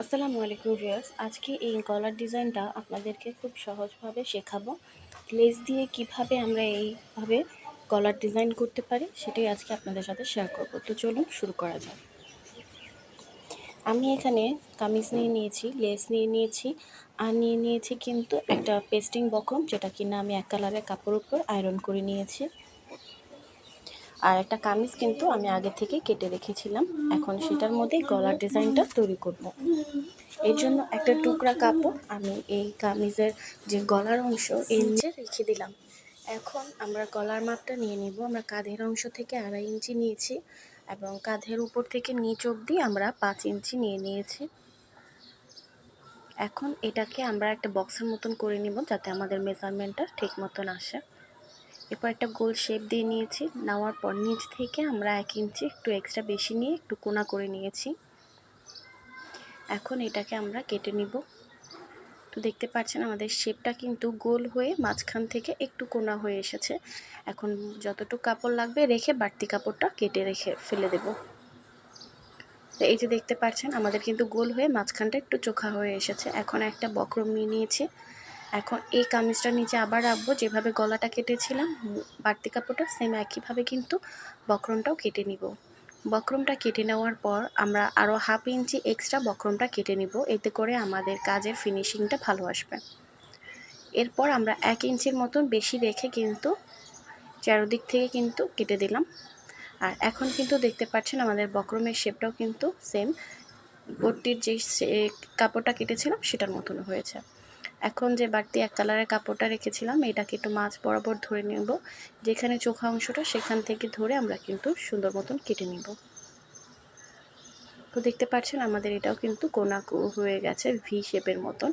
আসসালামু আলাইকুম ভিউয়ার্স, আজকে এই গলার ডিজাইনটা আপনাদেরকে খুব সহজভাবে শেখাবো। লেস দিয়ে কিভাবে আমরা এইভাবে গলার ডিজাইন করতে পারি সেটাই আজকে আপনাদের সাথে শেয়ার করব। তো চলুন শুরু করা যাক। আমি এখানে কামিজ নিয়ে নিয়েছি, লেস নিয়ে নিয়েছি, আর নিয়ে নিয়েছি কিন্তু একটা পেস্টিং বক্রম, যেটা কিনা আমি এক কালারের কাপড়ের উপর আয়রন করে নিয়েছি। আর একটা কামিজ কিন্তু আমি আগে থেকে কেটে রেখেছিলাম, এখন সেটার মধ্যে গলার ডিজাইনটা তৈরি করব। এর জন্য একটা টুকরা কাপড় আমি এই কামিজের যে গলার অংশ এর নিচে রেখে দিলাম। এখন আমরা গলার মাপটা নিয়ে নিব। আমরা কাঁধের অংশ থেকে 2.5 ইঞ্চি নিয়েছি এবং কাঁধের উপর থেকে নিচ অবধি আমরা 5 ইঞ্চি নিয়ে নিয়েছি। এখন এটাকে আমরা একটা বক্সের মতন করে নিব যাতে আমাদের মেজারমেন্টটা ঠিক মতন আসে। এরপর একটা গোল শেপ দিয়ে নিয়েছি। নেওয়ার পর নিচ থেকে আমরা 1 ইঞ্চি একটু এক্সট্রা বেশি নিয়ে একটু কোনা করে নিয়েছি। এখন এটাকে আমরা কেটে নিব। তো দেখতে পাচ্ছেন আমাদের শেপটা কিন্তু গোল হয়ে মাঝখান থেকে একটু কোনা হয়ে এসেছে। এখন যতটুকু কাপড় লাগবে রেখে বাড়তি কাপড়টা কেটে রেখে ফেলে দেব। তো এই যে দেখতে পাচ্ছেন আমাদের কিন্তু গোল হয়ে মাঝখানটা একটু চোখা হয়ে এসেছে। এখন একটা বক্রম নিয়ে নিয়েছি। এখন এই কামিজটার নিচে আবার রাখবো, যেভাবে গলাটা কেটেছিলাম বাড়তি কাপড়টা সেম একইভাবে কিন্তু বক্রমটাও কেটে নিব। বক্রমটা কেটে নেওয়ার পর আমরা আরও 1/2 ইঞ্চি এক্সট্রা বক্রমটা কেটে নিব, এতে করে আমাদের কাজের ফিনিশিংটা ভালো আসবে। এরপর আমরা 1 ইঞ্চির মতন বেশি রেখে কিন্তু চারদিক থেকে কিন্তু কেটে দিলাম। আর এখন কিন্তু দেখতে পাচ্ছেন আমাদের বক্রমের শেপটাও কিন্তু সেম পট্টির যে কাপড়টা কেটেছিলাম সেটার মতন হয়েছে। এখন যে বাড়তি এক কালারের কাপড়টা রেখেছিলাম এটাকে একটু মাঝ বরাবর ধরে নেব, যেখানে চোখা অংশটা সেখান থেকে ধরে আমরা কিন্তু সুন্দর মতন কেটে নিব। তো দেখতে পাচ্ছেন আমাদের এটাও কিন্তু কোনা হয়ে গেছে ভি শেপের মতন।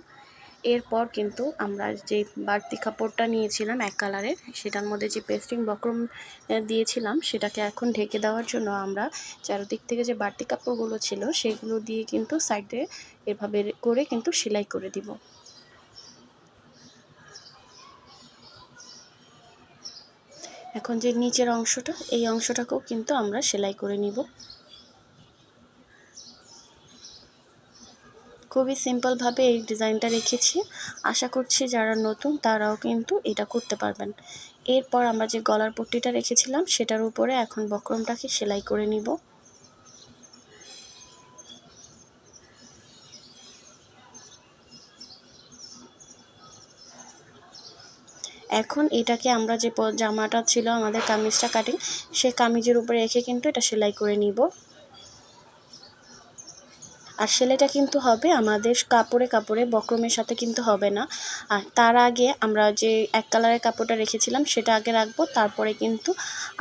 এরপর কিন্তু আমরা যে বাড়তি কাপড়টা নিয়েছিলাম এক কালারের, সেটার মধ্যে যে পেস্টিং বক্রম দিয়েছিলাম সেটাকে এখন ঢেকে দেওয়ার জন্য আমরা চারদিক থেকে যে বাড়তি কাপড়গুলো ছিল সেগুলো দিয়ে কিন্তু সাইডে এভাবে করে কিন্তু সেলাই করে দিব। এখন যে নিচের অংশটা এই অংশটাকেও কিন্তু আমরা সেলাই করে নিব। খুবই সিম্পলভাবে এই ডিজাইনটা রেখেছি। আশা করছি যারা নতুন তারাও কিন্তু এটা করতে পারবেন। এরপর আমরা যে গলার পট্টিটা রেখেছিলাম সেটার উপরে এখন বক্রমটাকে সেলাই করে নিব। এখন এটাকে আমরা যে জামাটা ছিল আমাদের কামিজটা কাটিং, সেই কামিজের উপরে রেখে কিন্তু এটা সেলাই করে নিব। আর সেলাইটা কিন্তু হবে আমাদের কাপড়ে কাপড়ে, বক্রমের সাথে কিন্তু হবে না। আর তার আগে আমরা যে এক কালারের কাপড়টা রেখেছিলাম সেটা আগে রাখবো, তারপরে কিন্তু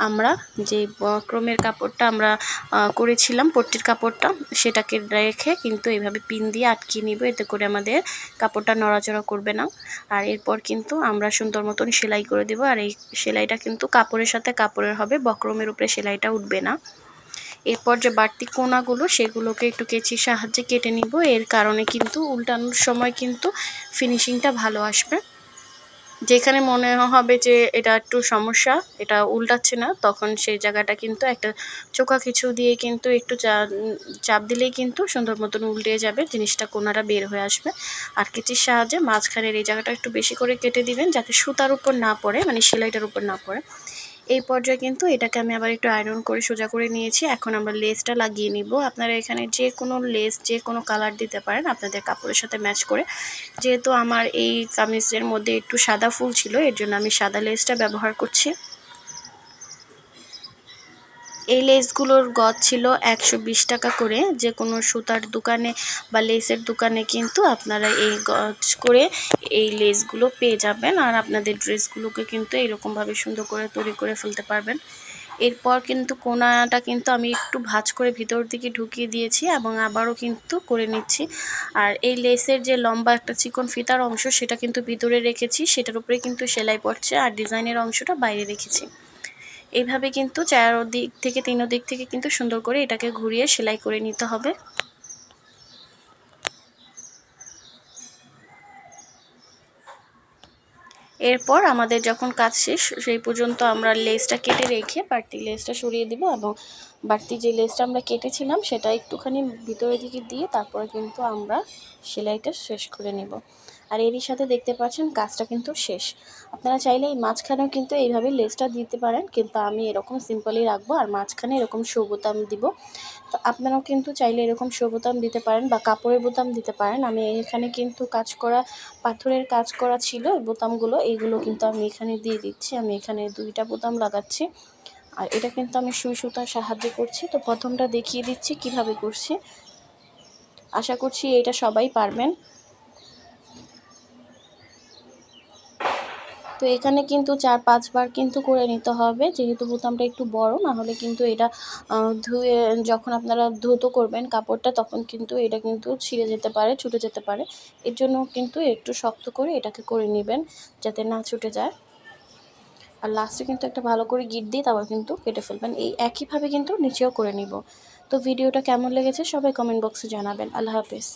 আমরা যে বক্রমের কাপড়টা আমরা করেছিলাম পট্টির কাপড়টা সেটাকে রেখে কিন্তু এইভাবে পিন দিয়ে আটকে নিব, এতে করে আমাদের কাপড়টা নড়াচড়া করবে না। আর এরপর কিন্তু আমরা সুন্দর মতন সেলাই করে দেব। আর এই সেলাইটা কিন্তু কাপড়ের সাথে কাপড়ের হবে, বক্রমের উপরে সেলাইটা উঠবে না। এরপর যে বাড়তি কোনাগুলো সেগুলোকে একটু কেচির সাহায্যে কেটে নিব, এর কারণে কিন্তু উল্টানোর সময় কিন্তু ফিনিশিংটা ভালো আসবে। যেখানে মনে হবে যে এটা একটু সমস্যা, এটা উল্টাচ্ছে না, তখন সেই জায়গাটা কিন্তু একটা চোখা কিছু দিয়ে কিন্তু একটু চাপ দিলেই কিন্তু সুন্দর মতন উল্টে যাবে, জিনিসটা কোনাটা বের হয়ে আসবে। আর কেচির সাহায্যে মাঝখানের এই জায়গাটা একটু বেশি করে কেটে দিবেন যাতে সুতার উপর না পড়ে, মানে সেলাইটার উপর না পড়ে। এই পর্যায়ে কিন্তু এটাকে আমি আবার একটু আয়রন করে সোজা করে নিয়েছি। এখন আমরা লেসটা লাগিয়ে নিব। আপনারা এখানে যে কোনো লেস যে কোনো কালার দিতে পারেন আপনাদের কাপড়ের সাথে ম্যাচ করে। যেহেতু আমার এই কামিজের মধ্যে একটু সাদা ফুল ছিল এর জন্য আমি সাদা লেসটা ব্যবহার করছি। এই লেসগুলোর গজ ছিল 120 টাকা করে। যে কোনো সুতার দোকানে বা লেসের দোকানে কিন্তু আপনারা এই গজ করে এই লেসগুলো পেয়ে যাবেন। আর আপনাদের ড্রেসগুলোকে কিন্তু এরকমভাবে সুন্দর করে তৈরি করে ফেলতে পারবেন। এরপর কিন্তু কোনাটা কিন্তু আমি একটু ভাঁজ করে ভিতর দিকে ঢুকিয়ে দিয়েছি এবং আবারও কিন্তু করে নিচ্ছি। আর এই লেসের যে লম্বা একটা চিকন ফিতার অংশ সেটা কিন্তু ভিতরে রেখেছি, সেটার উপরে কিন্তু সেলাই পড়ছে, আর ডিজাইনের অংশটা বাইরে রেখেছি। এইভাবে কিন্তু চারদিক থেকে তিন দিক থেকে কিন্তু সুন্দর করে এটাকে ঘুরিয়ে সেলাই করে নিতে হবে। এরপর আমাদের যখন কাজ শেষ সেই পর্যন্ত আমরা লেসটা কেটে রেখে বাড়তি লেসটা সরিয়ে দিব এবং বাড়তি যে লেসটা আমরা কেটেছিলাম সেটা একটুখানি ভিতরের দিকে দিয়ে তারপরে কিন্তু আমরা সেলাইটা শেষ করে নেব। আর এরই সাথে দেখতে পাচ্ছেন কাজটা কিন্তু শেষ। আপনারা চাইলে এই মাঝখানেও কিন্তু এইভাবে লেসটা দিতে পারেন, কিন্তু আমি এরকম সিম্পলই রাখবো আর মাঝখানে এরকম শো বোতাম দিব। তো আপনারাও কিন্তু চাইলে এরকম শো বোতাম দিতে পারেন বা কাপড়ের বোতাম দিতে পারেন। আমি এখানে কিন্তু কাজ করা পাথরের কাজ করা ছিল এই বোতামগুলো, এইগুলো কিন্তু আমি এখানে দিয়ে দিচ্ছি। আমি এখানে 2টা বোতাম লাগাচ্ছি আর এটা কিন্তু আমি সুই সুতার সাহায্যে করছি। তো প্রথমটা দেখিয়ে দিচ্ছি কিভাবে করছি, আশা করছি এটা সবাই পারবেন। তো এখানে কিন্তু 4-5 বার কিন্তু করে নিতে হবে, যেহেতু বোতামটা একটু বড়, না হলে কিন্তু এটা ধুয়ে যখন আপনারা ধুতো করবেন কাপড়টা তখন কিন্তু এটা কিন্তু ছিঁড়ে যেতে পারে, ছুটে যেতে পারে। এর জন্য কিন্তু একটু শক্ত করে এটাকে করে নেবেন যাতে না ছুটে যায়। আর লাস্টে কিন্তু একটা ভালো করে গিট দিয়ে তারপর কিন্তু কেটে ফেলবেন। এই একইভাবে কিন্তু নিচেও করে নিব। তো ভিডিওটা কেমন লেগেছে সবাই কমেন্ট বক্সে জানাবেন। আল্লাহ হাফেজ।